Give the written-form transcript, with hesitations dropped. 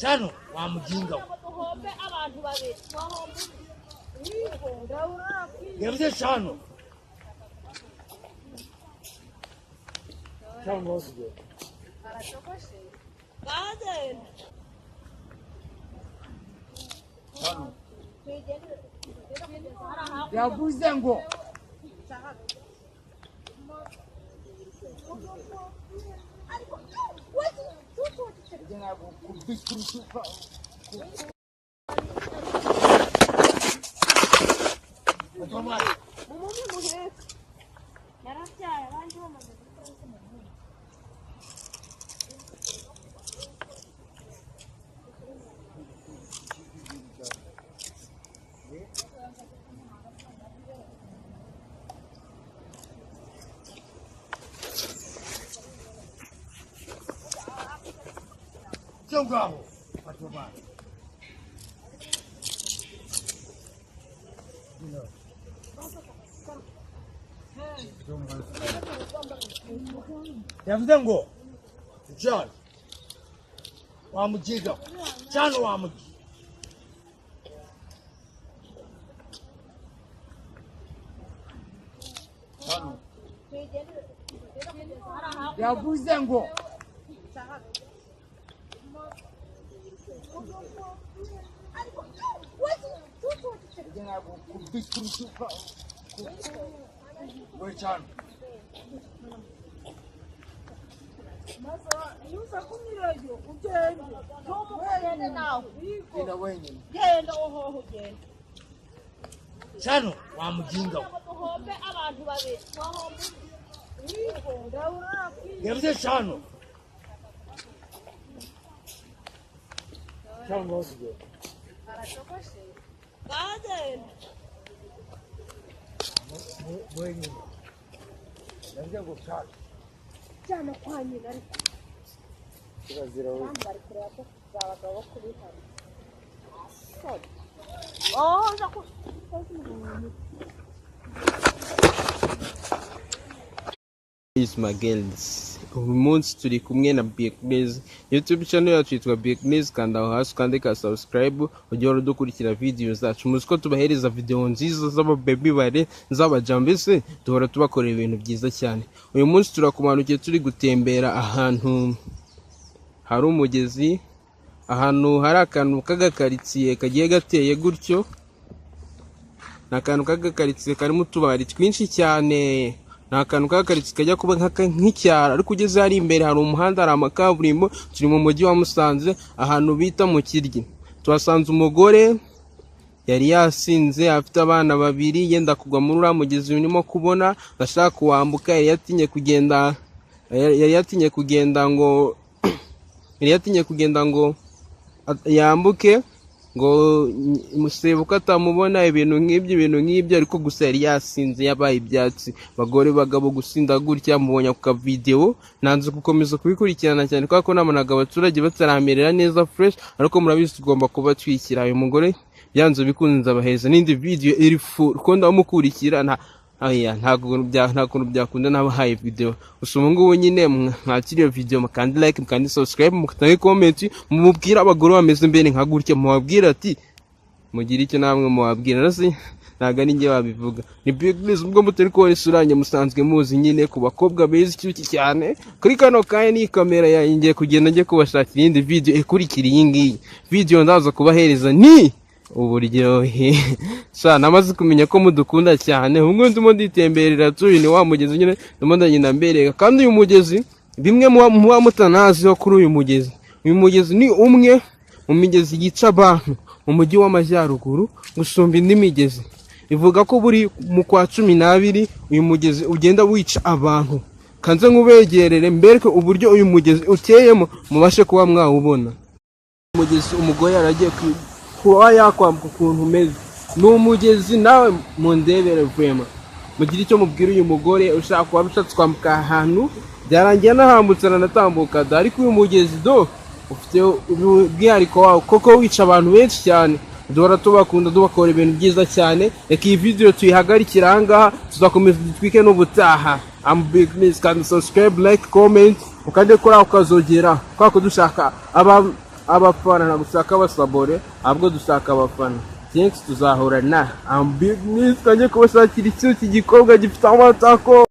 Chano wamujinga yavuze chano chano yavuze ngo Jogamo, patromar. Yavuze ngo John wamujiga cyane wamuji yavuze ngo Chano wamujinga yavuze chano chano Bueno, yavuze ngo chano cyane kwanye nari kirazira we bambari kureba ko zabagabo kubihana nza ko Is my girls. Umunsi turi kumwe na Bakundukize. YouTube channel yacu yitwa Bakundukize, kanda aho hasi ukandika subscribe ujye udukurikira video zacu. Muzi ko tubahereza video nziza z'aba baby bare z'abajambese, duhora tubakorera ibintu byiza cyane. Uyu munsi turakumanukiye turi gutembera ahantu hari umugezi, ahantu hari akantu kagakaritsiye kagiye gateye gutyo. Nakantu kagakaritsiye karimo utubari twinshi cyane. Nakantu kakaritse kajya kuba nk'icyara, ariko ugeze hari imbere hari umuhanda, hari amakaburimbo. Turi mu mujyi wa Musanze ahantu bita mu Kiryi. Twasanze umugore yari yasinze afite abana babiri, yenda kugwa muri uriya mugezi urimo kubona, gashaka kuwambuka. Yari yatinye kugenda ngo yambuke ngo musebuka atamubona ibintu nk'ibyo, ariko gusa yari yasinze yabaye ibyatsi. Bagore bagabo gusinda gutya mubonye ku video, nanze gukomeza kubikurikirana cyane kuko nabonaga abaturage bataramerera neza fresh, ariko murabizi tugomba kuba twikira. Uyu mugore byanze bikunze abaheza n'indi video iri full ko ndamukurikira nta kuntu byakunda nabahaye video. Usoma ngo nyine mwakiriye video mukandi like mukandi subscribe mukatange comment, mubwira abagore bameze mbere nka gutya, mubabwira ati mugira icyo namwe mubabwira nasi naga ninge babivuga. Ni Bakundukize ubwo mutari ko isuranye musanzwe muzi nyine ku bakobwa beza icyuki cyane. Kuri kano kaye ni kamera yanjye kugenda ngiye kubashakira indi video ikurikira iyi ngiyi. Video ndaza kubahereza ni uburyohe namaze kumenya ko mudukunda cyane. Ubwo ndimo nditemberera turi ni wa mugezi nyine ndimo ndagenda mbereka, kandi uyu mugezi bimwe muba mutanaziho kuri uyu mugezi. Uyu mugezi ni umwe mu migezi yica abantu mu mujyi w'Amajyaruguru gusumba indi migezi. Ivuga ko buri mu kwa 12 uyu mugezi ugenda wica abantu. Kanze ngubegerere mbereke uburyo uyu mugezi uteyemo mubashe kuba mwawubona. Umugezi umugore aragiye kuba yakwambuka ukuntu umeze. Ni umugezi nawe mundebere vrema, mugira icyo mubwira uyu mugore ushaka kuba ushatse kwambuka ahantu byarangiye nahambutse natambuka. Ariko uyu mugezi ufite ubwihariko wawo koko wica abantu benshi cyane. Duhora tubakunda dubakora ibintu byiza cyane. Reka iyi video tuyihagarikira ahangaha, tuzakomeza twike n'ubutaha. Bakundukize, kandi subscribe, like, comment ukande kora ukazogera kwako dushaka abafana na gushaka abasabore ahubwo dushaka abafana. Thanks, tuzahura na ambig news kanje kubashakira ikintu cy'igikobwa gifite amatako.